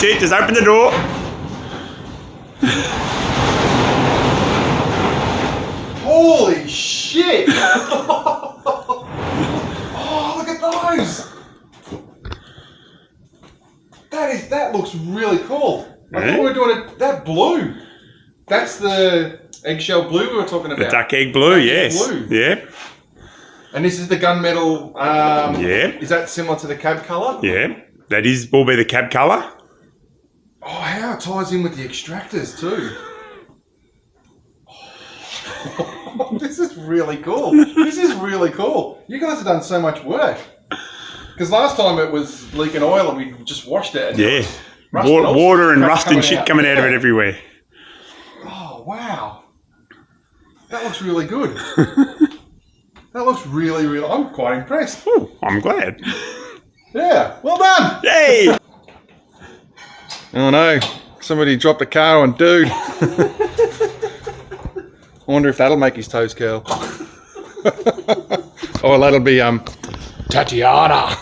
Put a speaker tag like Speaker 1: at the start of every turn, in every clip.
Speaker 1: That's it. Just open the door.
Speaker 2: Holy shit! Oh, look at those! That looks really cool. I thought we were doing it that blue. That's the eggshell blue we were talking about.
Speaker 1: The duck egg blue, yes.
Speaker 2: Blue.
Speaker 1: Yeah.
Speaker 2: And this is the gunmetal.
Speaker 1: Yeah.
Speaker 2: Is that similar to the cab colour?
Speaker 1: Yeah. That will be the cab colour.
Speaker 2: Oh, how it ties in with the extractors too. This is really cool. This is really cool. You guys have done so much work. Because last time it was leaking oil and we just washed it. And
Speaker 1: Yeah.
Speaker 2: It
Speaker 1: Water and rust and shit coming out of it everywhere.
Speaker 2: Oh, wow. That looks really good. That looks really, really... I'm quite impressed.
Speaker 1: Oh, I'm glad.
Speaker 2: Yeah. Well done.
Speaker 1: Yay!
Speaker 2: Oh no. Somebody dropped a car on dude. I wonder if that'll make his toes curl. Or that'll be Tatiana.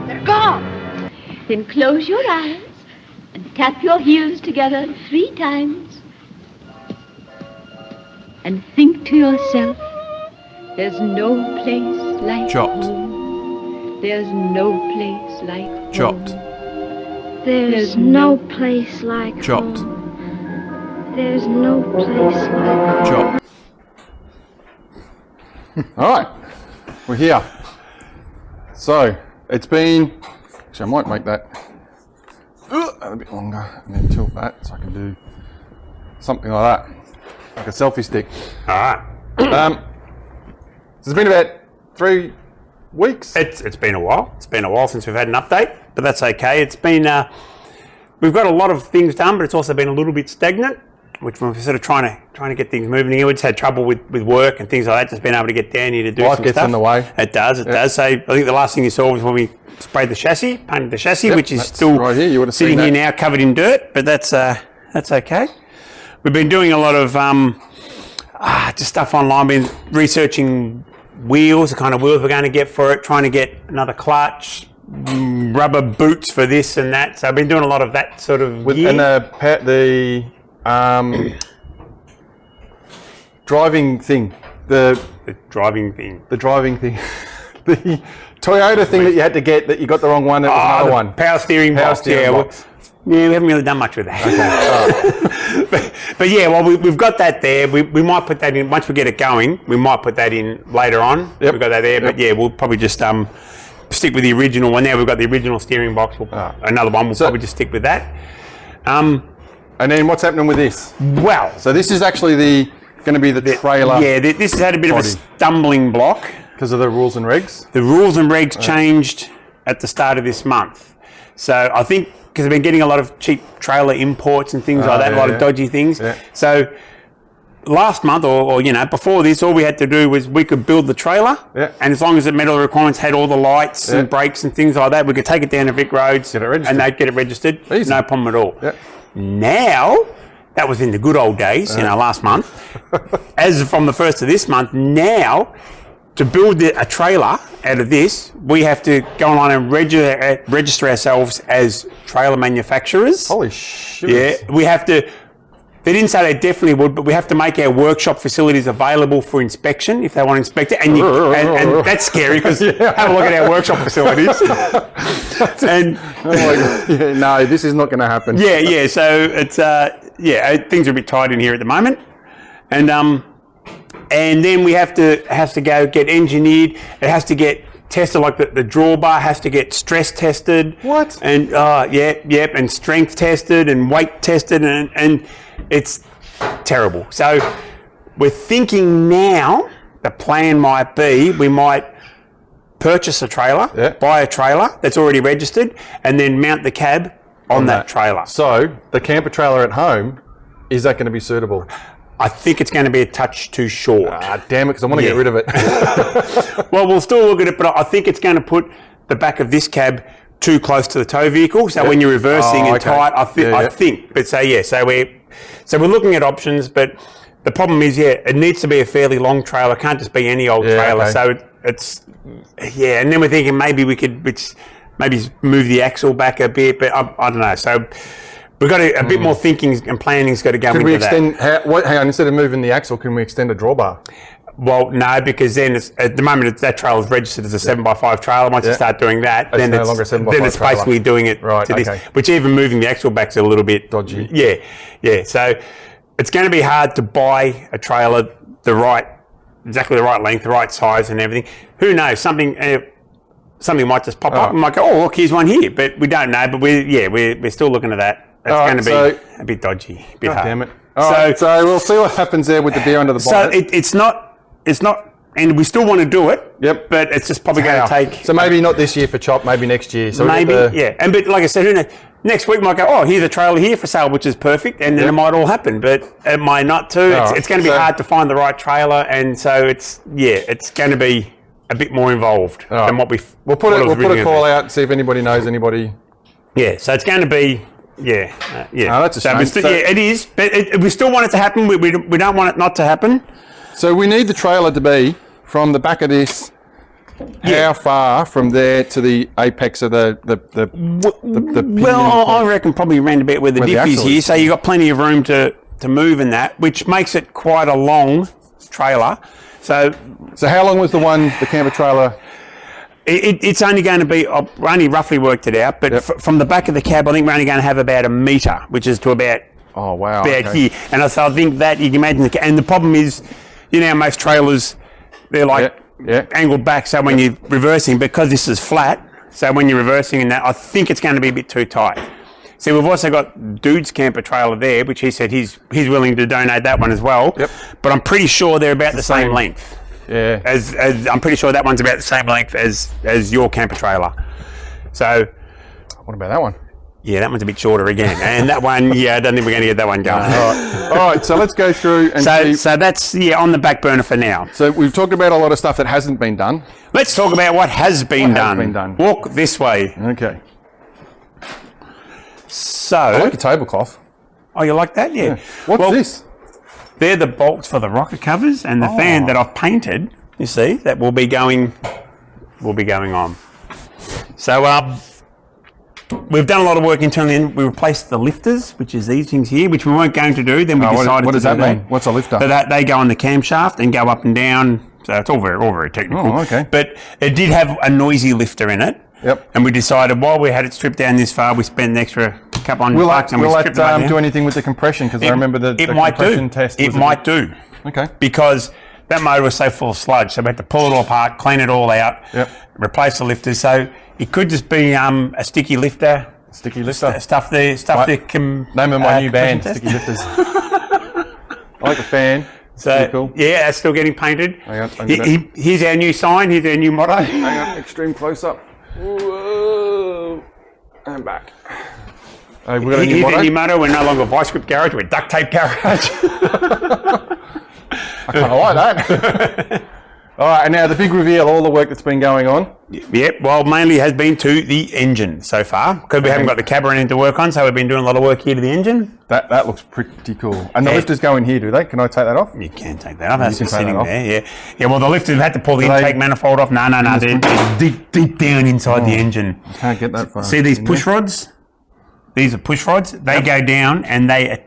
Speaker 3: They're gone. Then close your eyes and tap your heels together 3 times. And think to yourself, there's no place like
Speaker 4: Chopped.
Speaker 3: home. There's no place like home.
Speaker 4: Chopped.
Speaker 3: There's no place like
Speaker 4: Chopped.
Speaker 3: home. There's no place like home.
Speaker 4: Chopped.
Speaker 2: Alright. We're here. So, it's been... Actually, I might make that a bit longer and then tilt that so I can do something like that. Like a selfie stick.
Speaker 1: Alright.
Speaker 2: It's been about 3 weeks.
Speaker 1: It's been a while. It's been a while since we've had an update, but that's okay. It's been we've got a lot of things done, but it's also been a little bit stagnant, which we're sort of trying to get things moving here. We just had trouble with work and things like that. Just being able to get down here to do
Speaker 2: Life
Speaker 1: some
Speaker 2: gets
Speaker 1: stuff.
Speaker 2: in the way.
Speaker 1: It does. It does. So I think the last thing you saw was when we sprayed the chassis, painted the chassis,
Speaker 2: Yep,
Speaker 1: which is
Speaker 2: that's
Speaker 1: still
Speaker 2: right here. You would have
Speaker 1: sitting
Speaker 2: seen
Speaker 1: here now covered in dirt, but that's okay. We've been doing a lot of just stuff online. Been researching wheels, the kind of wheels we're going to get for it, trying to get another clutch, rubber boots for this and that. So I've been doing a lot of that sort of gear.
Speaker 2: And the driving thing.
Speaker 1: The driving thing.
Speaker 2: The driving thing. The Toyota thing that you had to get that you got the wrong one. It was another one.
Speaker 1: Power steering box.
Speaker 2: box.
Speaker 1: We haven't really done much with that.
Speaker 2: Okay.
Speaker 1: but yeah, well, we've got that there. We might put that in, once we get it going, we might put that in later on.
Speaker 2: Yep.
Speaker 1: We've got that there, but yeah, we'll probably just stick with the original one. Now we've got the original steering box. Another one, we'll probably just stick with that.
Speaker 2: And then what's happening with this?
Speaker 1: Well,
Speaker 2: So this is actually going to be the trailer.
Speaker 1: Yeah, this has had a bit of a stumbling block.
Speaker 2: Because of the rules and regs?
Speaker 1: The rules and regs changed at the start of this month. So I think because I've been getting a lot of cheap trailer imports and things like that, a lot of dodgy things.
Speaker 2: Yeah.
Speaker 1: So last month or before this, all we had to do was we could build the trailer, and as long as it met all the requirements, had all the lights and brakes and things like that, we could take it down to Vic Roads and they'd get it registered.
Speaker 2: Easy.
Speaker 1: No problem at all.
Speaker 2: Yeah.
Speaker 1: Now, that was in the good old days, last month. As from the 1st of this month, now, to build a trailer out of this, we have to go online and register ourselves as trailer manufacturers.
Speaker 2: Holy shit.
Speaker 1: Yeah, we have to. They didn't say they definitely would, but we have to make our workshop facilities available for inspection if they want to inspect it. And, and that's scary because have a look at our workshop facilities. And
Speaker 2: no, this is not going to happen.
Speaker 1: Yeah. So it's things are a bit tight in here at the moment, and then we has to go get engineered. It has to get tested, like the drawbar has to get stress tested.
Speaker 2: What?
Speaker 1: And and strength tested and weight tested, and it's terrible. So we're thinking now the plan might be we might purchase a trailer, buy a trailer that's already registered, and then mount the cab on that trailer.
Speaker 2: So the camper trailer at home, is that going to be suitable?
Speaker 1: I think it's going to be a touch too short.
Speaker 2: Damn it, because I want to get rid of it.
Speaker 1: Well, we'll still look at it, but I think it's going to put the back of this cab too close to the tow vehicle. So when you're reversing tight, I think. But so we're looking at options, but the problem is, it needs to be a fairly long trailer. It can't just be any old trailer.
Speaker 2: Okay.
Speaker 1: So it's, and then we're thinking maybe we could maybe move the axle back a bit, but I don't know. So we've got a bit more thinking and planning's got to go into that.
Speaker 2: Hang on, instead of moving the axle, can we extend a drawbar?
Speaker 1: Well, no, because then at the moment that trailer is registered as a 7x5 trailer. Once you start doing that, then
Speaker 2: no longer a 7x5
Speaker 1: then it's basically doing it to this, which even moving the axle back's a little bit
Speaker 2: dodgy.
Speaker 1: Yeah. So it's going to be hard to buy a trailer exactly the right length, the right size, and everything. Who knows? Something might just pop up and might go, oh, look, here's one here, but we don't know. But we're still looking at that. It's going to be a bit dodgy, a bit hard.
Speaker 2: Damn it! So we'll see what happens there with the beer under the bonnet.
Speaker 1: So it's not, and we still want to do it.
Speaker 2: Yep.
Speaker 1: But it's just probably going to take.
Speaker 2: So maybe not this year for Chop, maybe next year. So
Speaker 1: maybe, but like I said, who knows? Next week might go, oh, here's a trailer here for sale, which is perfect, and then it might all happen, but it might not too. It's going to be hard to find the right trailer, and so it's going to be a bit more involved than what
Speaker 2: we'll put a call out and see if anybody knows anybody.
Speaker 1: Yeah, so it's going to be. Yeah.
Speaker 2: No, that's a shame.
Speaker 1: It is, but we still want it to happen. We don't want it not to happen.
Speaker 2: So we need the trailer to be from the back of this. How far from there to the apex of the
Speaker 1: Well, I reckon probably around about where the diff is here. So you've got plenty of room to move in that, which makes it quite a long trailer. So
Speaker 2: how long was the camper trailer?
Speaker 1: It's only going to be, we only roughly worked it out, but from the back of the cab, I think we're only going to have about 1 metre, which is to about here. And so I think that you can imagine, and the problem is, most trailers, they're like angled back, so when you're reversing, because this is flat, so when you're reversing in that, I think it's going to be a bit too tight. So we've also got Dude's camper trailer there, which he said he's willing to donate that one as well. Yep. But I'm pretty sure they're about the same length.
Speaker 2: Yeah.
Speaker 1: As I'm pretty sure that one's about the same length as your camper trailer. So.
Speaker 2: What about that one?
Speaker 1: Yeah, that one's a bit shorter again. And that one, I don't think we're going to get that one going.
Speaker 2: All right, so let's go through and see.
Speaker 1: So that's, on the back burner for now.
Speaker 2: So we've talked about a lot of stuff that hasn't been done.
Speaker 1: Let's talk about what has been done. Walk this way.
Speaker 2: Okay.
Speaker 1: So.
Speaker 2: I like a tablecloth.
Speaker 1: Oh, you like that? Yeah.
Speaker 2: What's this?
Speaker 1: They're the bolts for the rocker covers and the fan that I've painted, you see, that will be going on. So we've done a lot of work internally, and we replaced the lifters, which is these things here, which we weren't going to do. Then we decided
Speaker 2: what does
Speaker 1: to do
Speaker 2: that mean? What's a lifter?
Speaker 1: So that they go on the camshaft and go up and down. So it's all very technical.
Speaker 2: Oh, okay.
Speaker 1: But it did have a noisy lifter in it.
Speaker 2: Yep.
Speaker 1: And we decided while we had it stripped down this far, we spent an extra couple $100 and we stripped it down.
Speaker 2: Do anything with the compression? Because I remember the compression test.
Speaker 1: It might do.
Speaker 2: Okay.
Speaker 1: Because that motor was so full of sludge, so we had to pull it all apart, clean it all out, replace the lifters. So it could just be a sticky lifter.
Speaker 2: Sticky lifter.
Speaker 1: Stuff that can...
Speaker 2: Name of my new band, Sticky Lifters. I like the fan.
Speaker 1: So,
Speaker 2: cool.
Speaker 1: Yeah, it's still getting painted.
Speaker 2: Hang on,
Speaker 1: here's our new sign, here's our new motto.
Speaker 2: Hang on, extreme close-up. Whoa. And back. We've got a new motto.
Speaker 1: Here's a new motto, we're no longer Vice Grip Garage, we're Duct Tape Garage.
Speaker 2: I kind of like that. All right, and now the big reveal, all the work that's been going on.
Speaker 1: Yep, well, mainly has been to the engine so far, because we haven't got the cab or anything to work on, so we've been doing a lot of work here to the engine.
Speaker 2: That looks pretty cool. And the lifters go in here, do they? Can I take that off?
Speaker 1: You can take that off. That's just sitting there, yeah. Well, the lifters had to pull the intake manifold off. No, they're deep down inside the engine.
Speaker 2: I can't get that far.
Speaker 1: See these push rods? These are push rods. They go down and they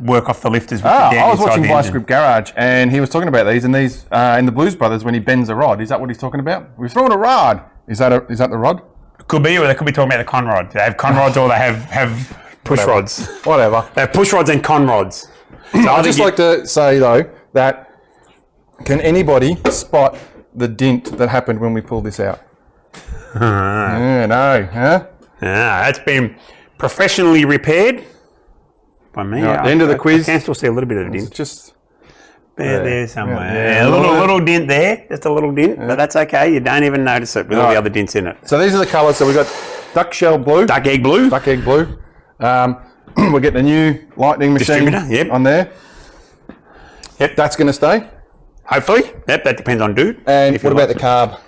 Speaker 1: work off the lifters.
Speaker 2: I was watching Vice Grip Garage and he was talking about these, and these in the Blues Brothers when he bends a rod. Is that what he's talking about? We're throwing a rod. Is that the rod?
Speaker 1: Could be, or they could be talking about the con rod. They have con rods or they have push rods.
Speaker 2: Whatever.
Speaker 1: They have push rods and con rods. So
Speaker 2: I'd just like to say though that can anybody spot the dint that happened when we pulled this out? No. Huh?
Speaker 1: That's been professionally repaired by me.
Speaker 2: At the end of the quiz,
Speaker 1: I can still see a little bit of the dint.
Speaker 2: Just
Speaker 1: there somewhere. A little dent there, just a little dent, but that's okay. You don't even notice it with all the other dents in it.
Speaker 2: So these are the colours. So we've got duck shell blue,
Speaker 1: duck egg blue.
Speaker 2: We're getting a new lightning machine on there. Yep, that's going to stay.
Speaker 1: Hopefully. Yep, that depends on Dude.
Speaker 2: And what about the carb?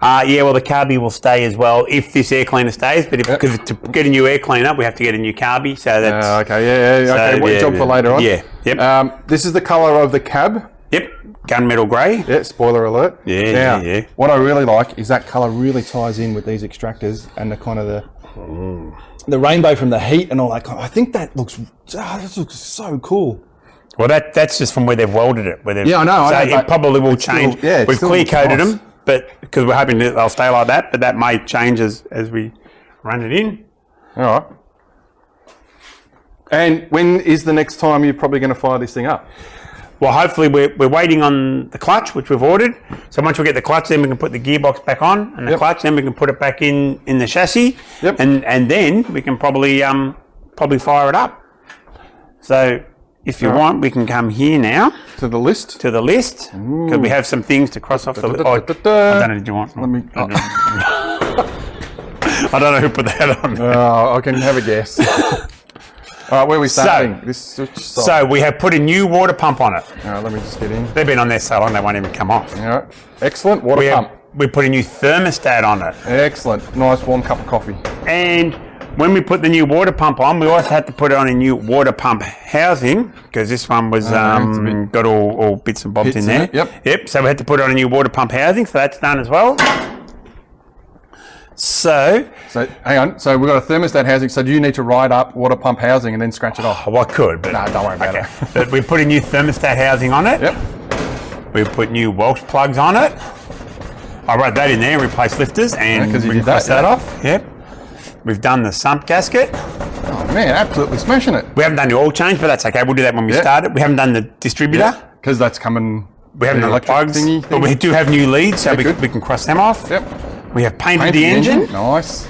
Speaker 1: Yeah, well, the carby will stay as well if this air cleaner stays. But because to get a new air cleaner, we have to get a new carby. So that's
Speaker 2: okay. Yeah. Okay. What job for later on?
Speaker 1: Yeah. Yep.
Speaker 2: This is the colour of the cab.
Speaker 1: Yep. Gunmetal grey.
Speaker 2: Yeah. Spoiler alert.
Speaker 1: Yeah.
Speaker 2: What I really like is that colour really ties in with these extractors and the kind of the rainbow from the heat and all that. I think that looks so cool.
Speaker 1: Well, that's just from where they've welded it. I know.
Speaker 2: So
Speaker 1: it probably will change. We've clear coated them, but because we're hoping that they'll stay like that. But that may change as we run it in.
Speaker 2: All right. And when is the next time you're probably going to fire this thing up?
Speaker 1: Well, hopefully we're waiting on the clutch, which we've ordered. So once we get the clutch, then we can put the gearbox back on, and the clutch, then we can put it back in the chassis, and then we can probably fire it up. So if you want, we can come here now
Speaker 2: to the list.
Speaker 1: Because we have some things to cross off the list. I don't know. Do you want?
Speaker 2: Let me.
Speaker 1: I don't know who put that on.
Speaker 2: I can have a guess. All right, where are we starting?
Speaker 1: So we have put a new water pump on it.
Speaker 2: All right, let me just get in.
Speaker 1: They've been on there so long they won't even come off.
Speaker 2: All right, excellent water pump.
Speaker 1: We put a new thermostat on it.
Speaker 2: Excellent, nice warm cup of coffee.
Speaker 1: And when we put the new water pump on, we also had to put on a new water pump housing because this one was got all bits and bobs in there.
Speaker 2: Yep.
Speaker 1: So we had to put on a new water pump housing, so that's done as well. So
Speaker 2: hang on. So we've got a thermostat housing. So do you need to ride up water pump housing and then scratch it off?
Speaker 1: Oh, I could, but
Speaker 2: no, don't worry about it.
Speaker 1: But we put a new thermostat housing on it.
Speaker 2: Yep.
Speaker 1: We put new Welsh plugs on it. I wrote that in there, replace lifters, and we can cross that off. Yep. We've done the sump gasket.
Speaker 2: Oh man, absolutely smashing it.
Speaker 1: We haven't done the oil change, but that's okay. We'll do that when we start it. We haven't done the distributor.
Speaker 2: Because that's coming.
Speaker 1: We haven't done the plugs, but we do have new leads, so we can cross them off.
Speaker 2: Yep.
Speaker 1: We have painted the engine.
Speaker 2: Nice.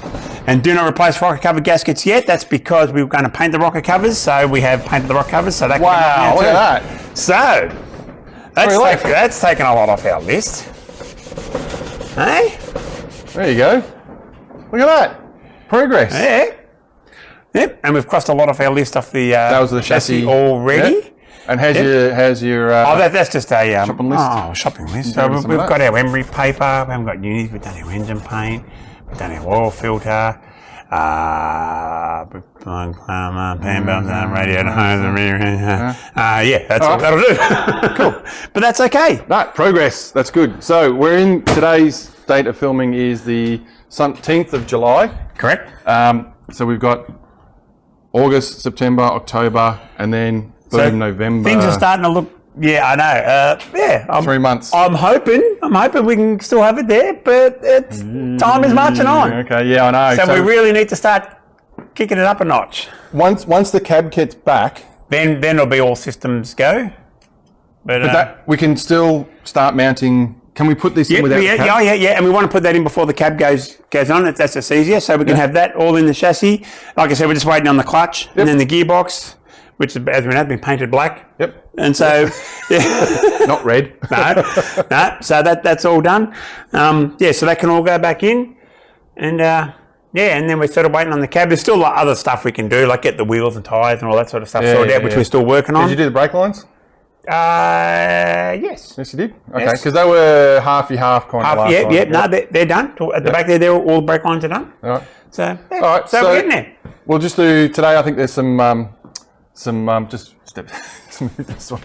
Speaker 1: And do not replace rocker cover gaskets yet. That's because we were going to paint the rocker covers, so we have painted the rocker covers. So that
Speaker 2: look at that.
Speaker 1: So that's taken a lot off our list. Hey?
Speaker 2: There you go. Look at that. Progress.
Speaker 1: Yeah. Yep. And we've crossed a lot off our list off the
Speaker 2: that was the chassis
Speaker 1: already.
Speaker 2: Yep. And how's your
Speaker 1: that's just a
Speaker 2: shopping list.
Speaker 1: Oh, shopping list. So we've got our emery paper. We haven't got unis. We've done our engine paint. We've done our oil filter. Pan belts and radiator hose. That's all that'll do. Cool. But that's okay.
Speaker 2: That progress. That's good. So we're in today's date of filming is the 10th of July.
Speaker 1: Correct.
Speaker 2: So we've got August, September, October, and then November.
Speaker 1: Things are starting to look. Yeah, I know.
Speaker 2: 3 months.
Speaker 1: I'm hoping we can still have it there, but time is marching on.
Speaker 2: Okay, yeah, I know.
Speaker 1: So we really need to start kicking it up a notch.
Speaker 2: Once the cab gets back,
Speaker 1: then it'll be all systems go. But
Speaker 2: that we can still start mounting. Can we put this in without the cab?
Speaker 1: Yeah, and we want to put that in before the cab goes on. That's just easier, so we can have that all in the chassis. Like I said, we're just waiting on the clutch and then the gearbox, which as we know, has been painted black.
Speaker 2: Yep.
Speaker 1: And so,
Speaker 2: not red.
Speaker 1: No. So that's all done. So that can all go back in, and and then we're sort of waiting on the cab. There's still other stuff we can do, like get the wheels and tyres and all that sort of stuff sorted out, which we're still working on.
Speaker 2: Did you do the brake lines?
Speaker 1: Yes.
Speaker 2: Yes, you did. Okay, because they were half kind of last time.
Speaker 1: No, they're done. At the back there, all the brake lines are done.
Speaker 2: All right.
Speaker 1: So,
Speaker 2: all right.
Speaker 1: So we're getting there.
Speaker 2: We'll just do today. I think there's some just step. Move this one.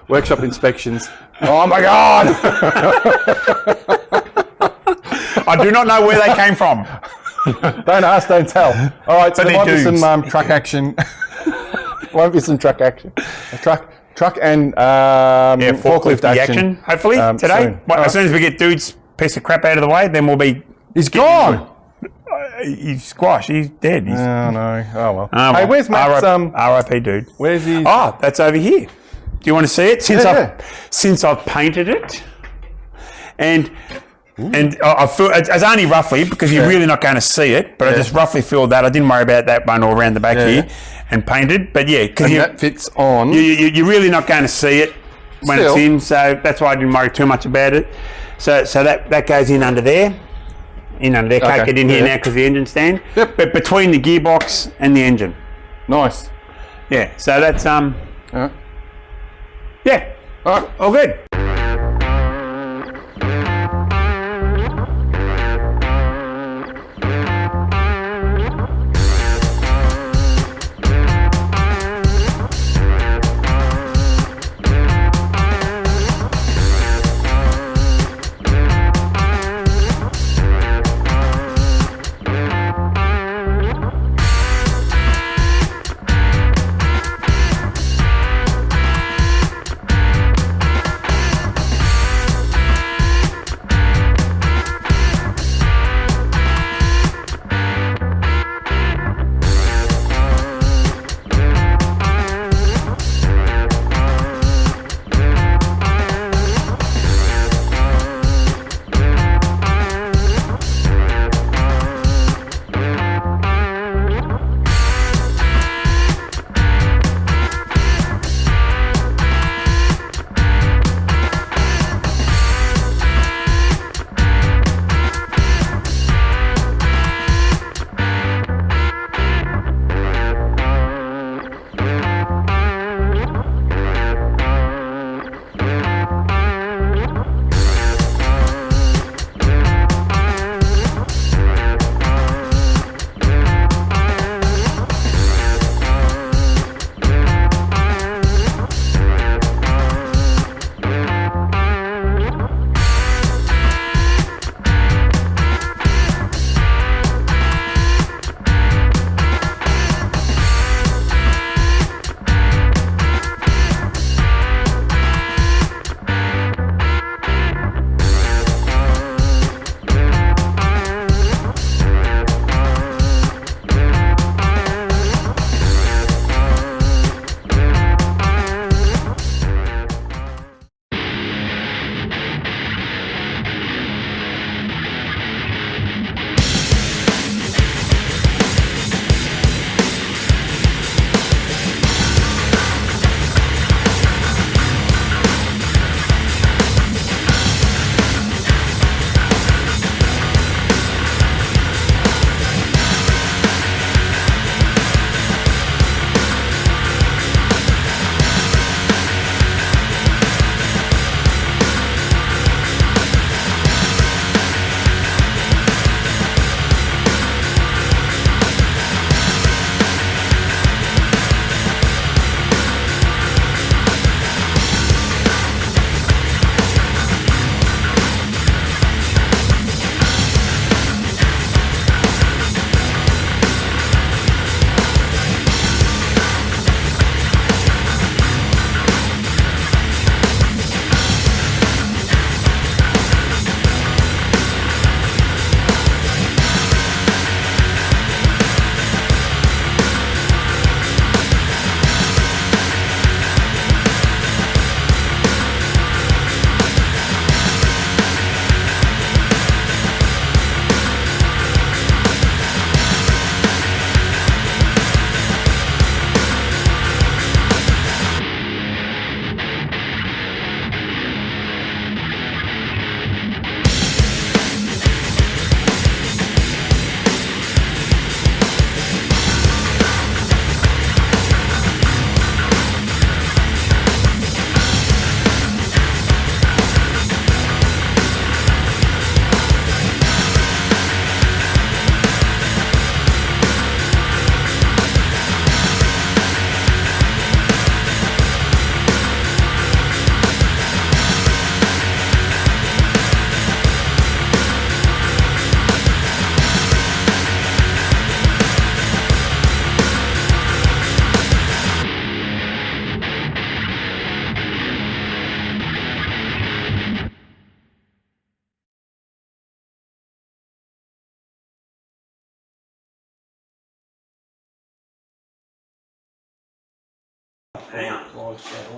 Speaker 2: Workshop inspections. Oh my God!
Speaker 1: I do not know where they came from.
Speaker 2: Don't ask, don't tell. All right, so
Speaker 1: but
Speaker 2: there might be some truck action. Won't be some truck action. Truck and forklift action.
Speaker 1: Hopefully today. As soon as we get dude's piece of crap out of the way, then we'll be.
Speaker 2: He's gone.
Speaker 1: He's squashed. He's dead.
Speaker 2: Oh no. Oh well. Hey, where's Matt's?
Speaker 1: R.I.P. dude.
Speaker 2: Where's he?
Speaker 1: Oh, that's over here. Do you want to see it? Since I've painted it, and I feel it's only roughly because you're really not going to see it, but I just roughly feel that I didn't worry about that one all around the back here and painted, but because
Speaker 2: that fits on.
Speaker 1: You're really not going to see it when it's in, so that's why I didn't worry too much about it. So that goes in under there. Can't get in here now because the engine stand.
Speaker 2: Yep.
Speaker 1: But between the gearbox and the engine.
Speaker 2: Nice.
Speaker 1: Yeah. So that's Yeah.
Speaker 2: All right.
Speaker 1: All good.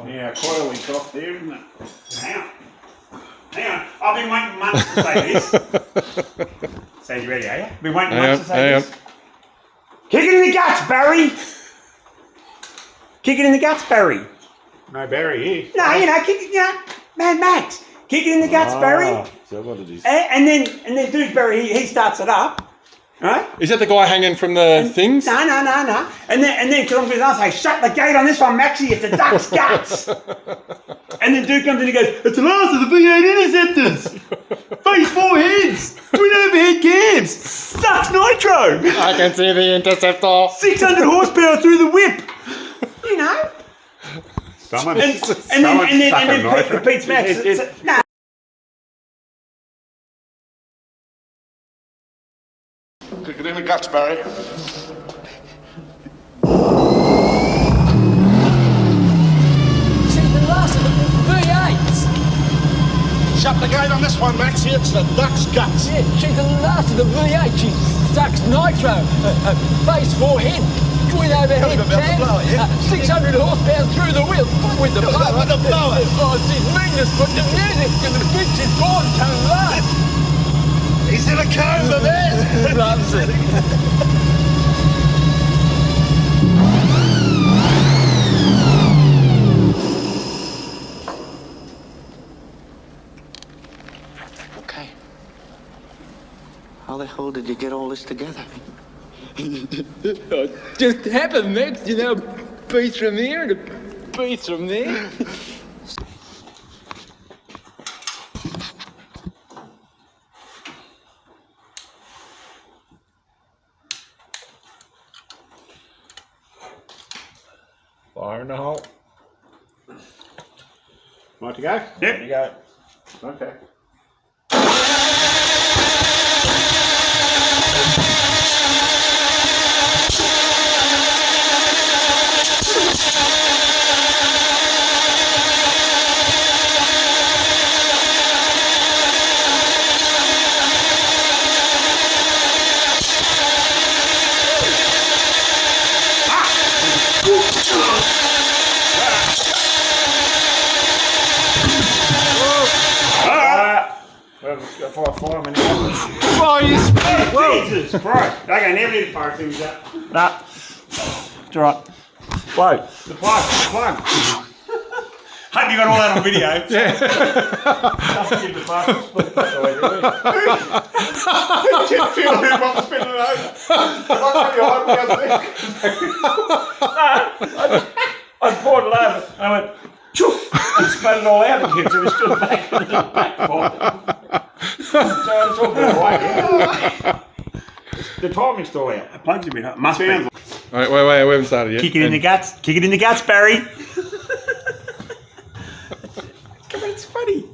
Speaker 1: Yeah, coily top there, isn't it? Hang on. I've been waiting months to say this. So you ready, are you? Been waiting months to say this. Kick it in the guts, Barry! Kick it in the guts, Barry.
Speaker 4: No Barry here.
Speaker 1: No, kick it, Mad Max. Kick it in the guts, Barry.
Speaker 4: So what it is?
Speaker 1: And then dude Barry, he starts it up. Right?
Speaker 2: Is that the guy hanging from the things?
Speaker 1: No. And then because I'm going to say, shut the gate on this one, Maxie, it's a duck's guts. And then dude comes in and he goes, it's the last of the V8 interceptors. Face 4 heads. Twin overhead cams. Ducks nitro.
Speaker 2: I can see the interceptor.
Speaker 1: 600 horsepower through the whip. You know.
Speaker 4: Someone.
Speaker 1: And then Pete's Max. No.
Speaker 5: Kick it in the guts, Barry. Shut the gate on this one, Maxie. It's the duck's guts.
Speaker 6: Yeah, she's the last of the V8. She sucks nitro. Face 4 head. Twin overhead cams. 600 horsepower through the wheel. With the blower.
Speaker 5: With the blower.
Speaker 6: Oh, she's meanness, but the music and the bitch is gone too low.
Speaker 5: He's in a coma, man.
Speaker 6: Loves it.
Speaker 7: Okay. How the hell did you get all this together?
Speaker 6: Just happened, Max. Piece from here and a piece from there.
Speaker 4: Fire in the hole.
Speaker 1: Want to go? Yep.
Speaker 4: You go. Okay.
Speaker 1: Jesus Christ. Okay, never need to fire things up.
Speaker 4: Nah. It's alright. Whoa.
Speaker 1: The plug. Hope you got all that on video. Yeah. Just give the plug a split away, really. Just feel him up spinning it over.
Speaker 4: I poured it over and I went, Choof, and spat it all out again, so we stood back in the back pocket. So it's all good, right? The timing's still out.
Speaker 1: The plug's a bit hot. Must be.
Speaker 2: Wait, we haven't started yet.
Speaker 1: Kick it in the guts. Kick it in the guts, Barry. Come on, it's funny.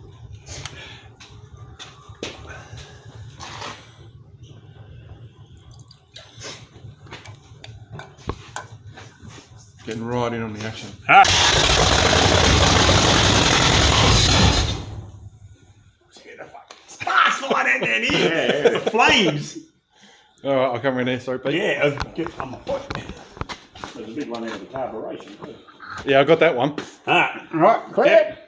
Speaker 2: Getting right in on the action.
Speaker 1: Sparks flying out down here. Yeah. Flames.
Speaker 2: All right, I'll come in there. Sorry, Pete.
Speaker 1: Yeah, I'm a foot.
Speaker 4: There's a big one out of the carburation too.
Speaker 2: Yeah, I got that one.
Speaker 1: Right, clear.
Speaker 4: Yep.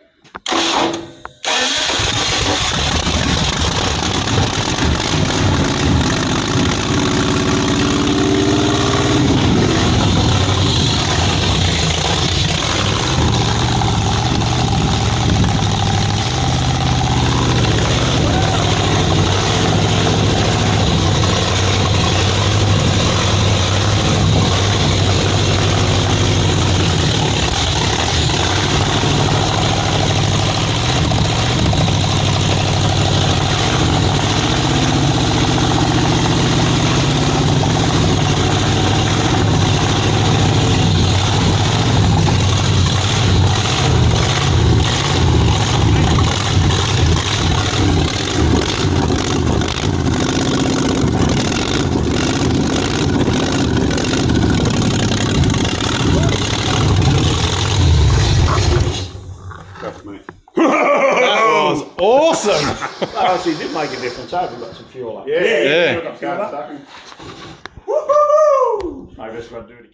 Speaker 2: Awesome!
Speaker 4: Oh, actually, it did make a difference. I haven't got some fuel up.
Speaker 1: Yeah.
Speaker 2: Yeah.
Speaker 4: Got fuel up.
Speaker 1: Woohoo!
Speaker 4: Maybe that's what I do.